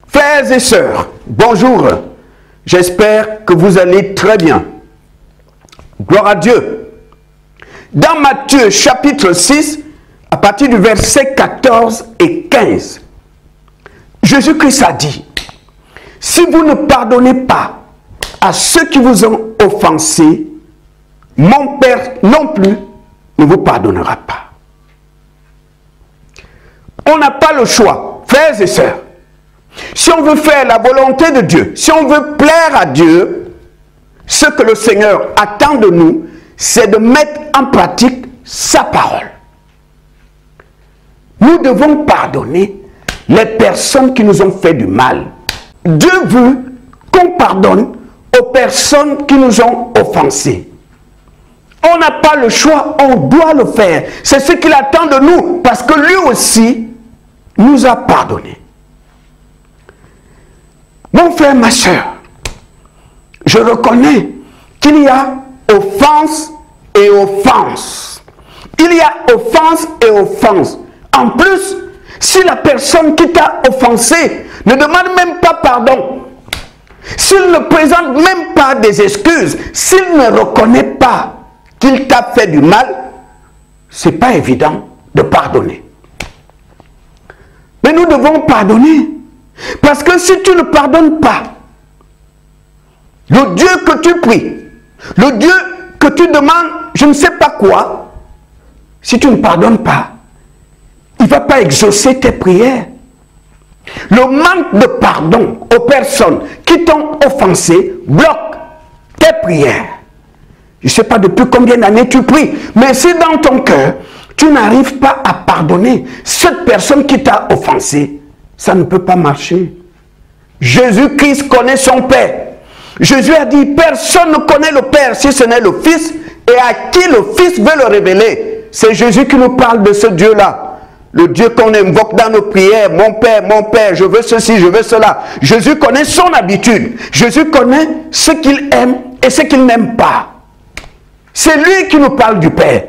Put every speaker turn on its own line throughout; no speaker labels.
Frères et sœurs, bonjour. J'espère que vous allez très bien. Gloire à Dieu. Dans Matthieu chapitre 6, à partir du verset 14 et 15, Jésus-Christ a dit, si vous ne pardonnez pas à ceux qui vous ont offensé, mon Père non plus ne vous pardonnera pas. On n'a pas le choix, frères et sœurs. Si on veut faire la volonté de Dieu, si on veut plaire à Dieu, ce que le Seigneur attend de nous, c'est de mettre en pratique sa parole. Nous devons pardonner les personnes qui nous ont fait du mal. Dieu veut qu'on pardonne aux personnes qui nous ont offensés. On n'a pas le choix, on doit le faire. C'est ce qu'il attend de nous, parce que lui aussi nous a pardonné. Mon frère, ma soeur, je reconnais qu'il y a offense et offense. Il y a offense et offense. En plus, si la personne qui t'a offensé ne demande même pas pardon, s'il ne présente même pas des excuses, s'il ne reconnaît pas qu'il t'a fait du mal, ce n'est pas évident de pardonner. Mais nous devons pardonner. Parce que si tu ne pardonnes pas, le Dieu que tu pries, le Dieu que tu demandes, je ne sais pas quoi, si tu ne pardonnes pas, il ne va pas exaucer tes prières. Le manque de pardon aux personnes qui t'ont offensé bloque tes prières. Je ne sais pas depuis combien d'années tu pries, mais si dans ton cœur, tu n'arrives pas à pardonner cette personne qui t'a offensé, ça ne peut pas marcher. Jésus-Christ connaît son Père. Jésus a dit, personne ne connaît le Père si ce n'est le Fils, et à qui le Fils veut le révéler. C'est Jésus qui nous parle de ce Dieu-là. Le Dieu qu'on invoque dans nos prières, mon Père, je veux ceci, je veux cela. Jésus connaît son habitude. Jésus connaît ce qu'il aime et ce qu'il n'aime pas. C'est lui qui nous parle du Père.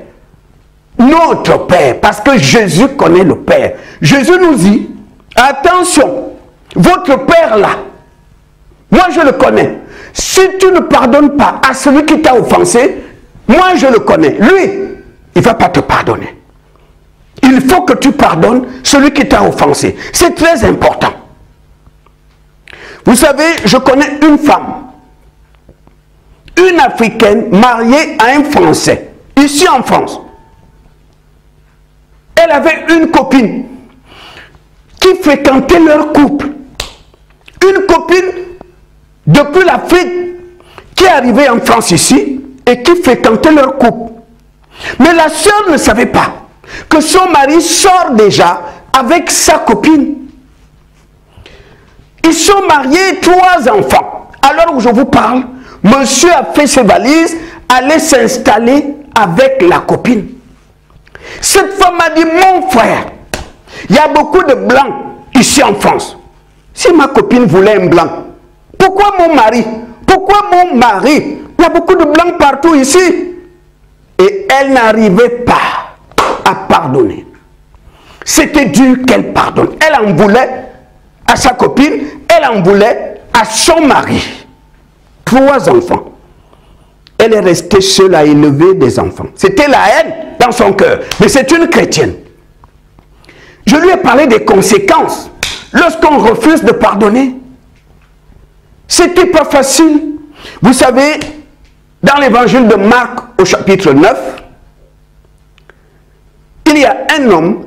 Notre Père, parce que Jésus connaît le Père. Jésus nous dit, attention, votre Père là, moi je le connais. Si tu ne pardonnes pas à celui qui t'a offensé, moi je le connais. Lui, il ne va pas te pardonner. Il faut que tu pardonnes celui qui t'a offensé. C'est très important. Vous savez, je connais une femme, une Africaine mariée à un Français, ici en France. Elle avait une copine qui fréquentait leur couple. Une copine depuis l'Afrique qui est arrivée en France ici et qui fréquentait leur couple. Mais la sœur ne savait pas que son mari sort déjà avec sa copine. Ils sont mariés, 3 enfants. À l'heure où je vous parle, monsieur a fait ses valises, allait s'installer avec la copine. Cette femme m'a dit, mon frère, il y a beaucoup de blancs ici en France. Si ma copine voulait un blanc, pourquoi mon mari? Il y a beaucoup de blancs partout ici. Et elle n'arrivait pas à pardonner. C'était dur qu'elle pardonne. Elle en voulait à sa copine, elle en voulait à son mari. 3 enfants. Elle est restée seule à élever des enfants. C'était la haine dans son cœur. Mais c'est une chrétienne. Je lui ai parlé des conséquences lorsqu'on refuse de pardonner. C'était pas facile. Vous savez, dans l'évangile de Marc au chapitre 9, il y a un homme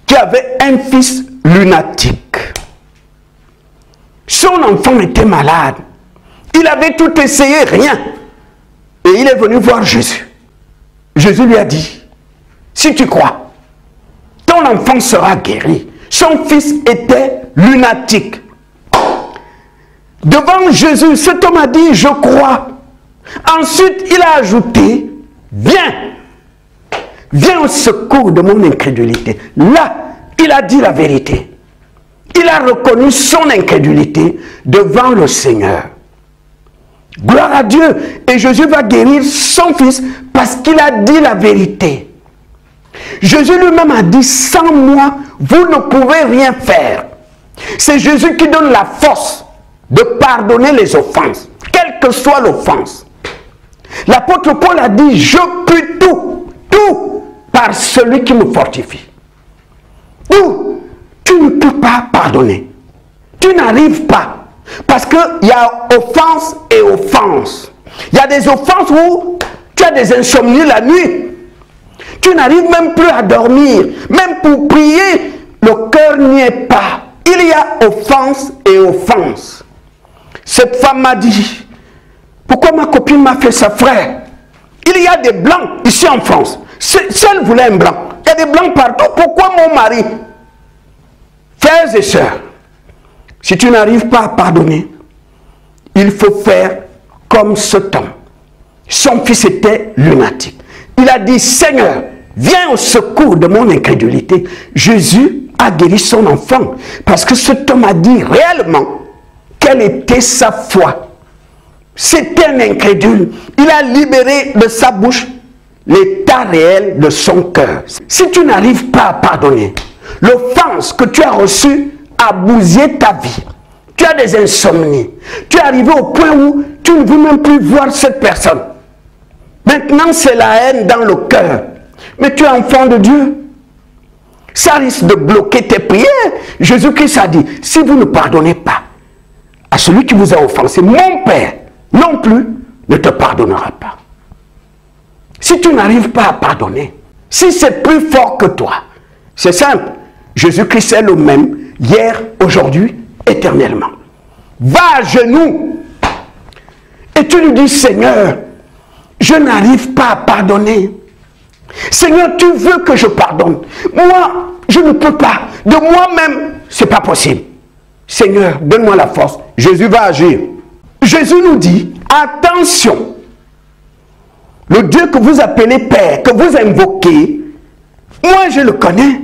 qui avait un fils lunatique. Son enfant était malade. Il avait tout essayé, rien. Et il est venu voir Jésus. Jésus lui a dit, si tu crois, ton enfant sera guéri. Son fils était lunatique. Devant Jésus, cet homme a dit, je crois. Ensuite, il a ajouté, viens. Viens au secours de mon incrédulité. Là, il a dit la vérité. Il a reconnu son incrédulité devant le Seigneur. Gloire à Dieu. Et Jésus va guérir son fils parce qu'il a dit la vérité. Jésus lui-même a dit, sans moi, vous ne pouvez rien faire. C'est Jésus qui donne la force de pardonner les offenses, quelle que soit l'offense. L'apôtre Paul a dit, je puis tout par celui qui me fortifie. Tout, tu ne peux pas pardonner. Tu n'arrives pas. Parce qu'il y a offense et offense. Il y a des offenses où tu as des insomnies la nuit. Tu n'arrives même plus à dormir. Même pour prier, le cœur n'y est pas. Il y a offense et offense. Cette femme m'a dit, pourquoi ma copine m'a fait ça, frère? Il y a des blancs ici en France. Si elle voulait un blanc, il y a des blancs partout. Pourquoi mon mari? Frères et sœurs, si tu n'arrives pas à pardonner, il faut faire comme cet homme. Son fils était lunatique. Il a dit, Seigneur, viens au secours de mon incrédulité. Jésus a guéri son enfant parce que cet homme a dit réellement quelle était sa foi. C'était un incrédule. Il a libéré de sa bouche l'état réel de son cœur. Si tu n'arrives pas à pardonner, l'offense que tu as reçue a bousillé ta vie. Tu as des insomnies. Tu es arrivé au point où tu ne veux même plus voir cette personne. Maintenant, c'est la haine dans le cœur. Mais tu es enfant de Dieu. Ça risque de bloquer tes prières. Jésus-Christ a dit, si vous ne pardonnez pas à celui qui vous a offensé, mon Père non plus ne te pardonnera pas. Si tu n'arrives pas à pardonner, si c'est plus fort que toi, c'est simple. Jésus-Christ est le même, hier, aujourd'hui, éternellement. Va à genoux et tu lui dis, Seigneur, je n'arrive pas à pardonner. Seigneur, tu veux que je pardonne. Moi, je ne peux pas. De moi-même, ce n'est pas possible. Seigneur, donne-moi la force. Jésus va agir. Jésus nous dit, attention, le Dieu que vous appelez Père, que vous invoquez, moi je le connais.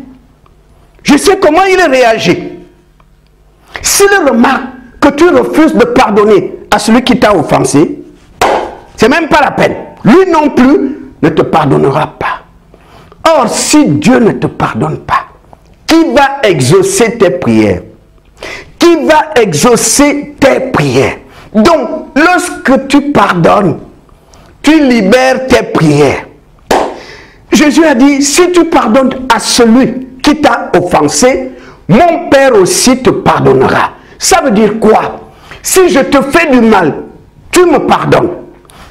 Je sais comment il réagit. S'il remarque que tu refuses de pardonner à celui qui t'a offensé, c'est même pas la peine. Lui non plus ne te pardonnera pas. Or, si Dieu ne te pardonne pas, qui va exaucer tes prières? Qui va exaucer tes prières? Donc, lorsque tu pardonnes, tu libères tes prières. Jésus a dit, si tu pardonnes à celui qui t'a offensé, mon Père aussi te pardonnera. Ça veut dire quoi? Si je te fais du mal, tu me pardonnes.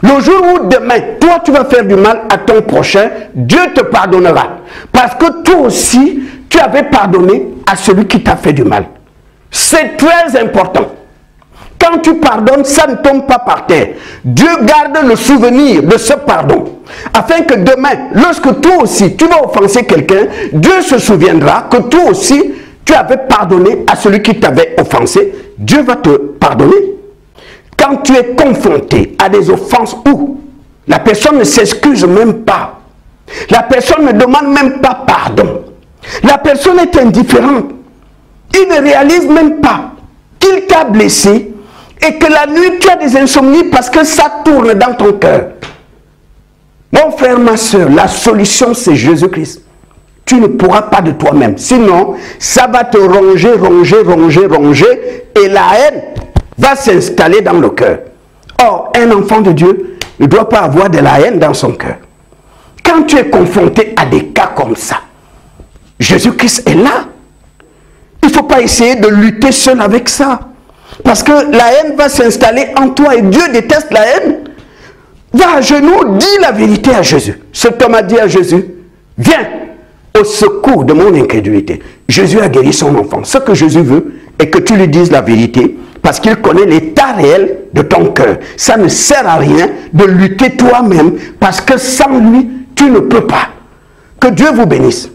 Le jour où demain, toi tu vas faire du mal à ton prochain, Dieu te pardonnera. Parce que toi aussi, tu avais pardonné à celui qui t'a fait du mal. C'est très important. Quand tu pardonnes, ça ne tombe pas par terre. Dieu garde le souvenir de ce pardon. Afin que demain, lorsque toi aussi, tu vas offenser quelqu'un, Dieu se souviendra que toi aussi, tu avais pardonné à celui qui t'avait offensé. Dieu va te pardonner. Quand tu es confronté à des offenses où la personne ne s'excuse même pas, la personne ne demande même pas pardon, la personne est indifférente, il ne réalise même pas qu'il t'a blessé et que la nuit tu as des insomnies parce que ça tourne dans ton cœur. Mon frère, ma soeur, la solution c'est Jésus-Christ. Tu ne pourras pas de toi-même. Sinon, ça va te ronger, ronger et la haine va s'installer dans le cœur. Or, un enfant de Dieu ne doit pas avoir de la haine dans son cœur. Quand tu es confronté à des cas comme ça, Jésus-Christ est là. Il ne faut pas essayer de lutter seul avec ça. Parce que la haine va s'installer en toi et Dieu déteste la haine. Va à genoux, dis la vérité à Jésus. Cet homme a dit à Jésus, viens au secours de mon incrédulité. Jésus a guéri son enfant. Ce que Jésus veut est que tu lui dises la vérité parce qu'il connaît l'état réel de ton cœur. Ça ne sert à rien de lutter toi-même parce que sans lui, tu ne peux pas. Que Dieu vous bénisse.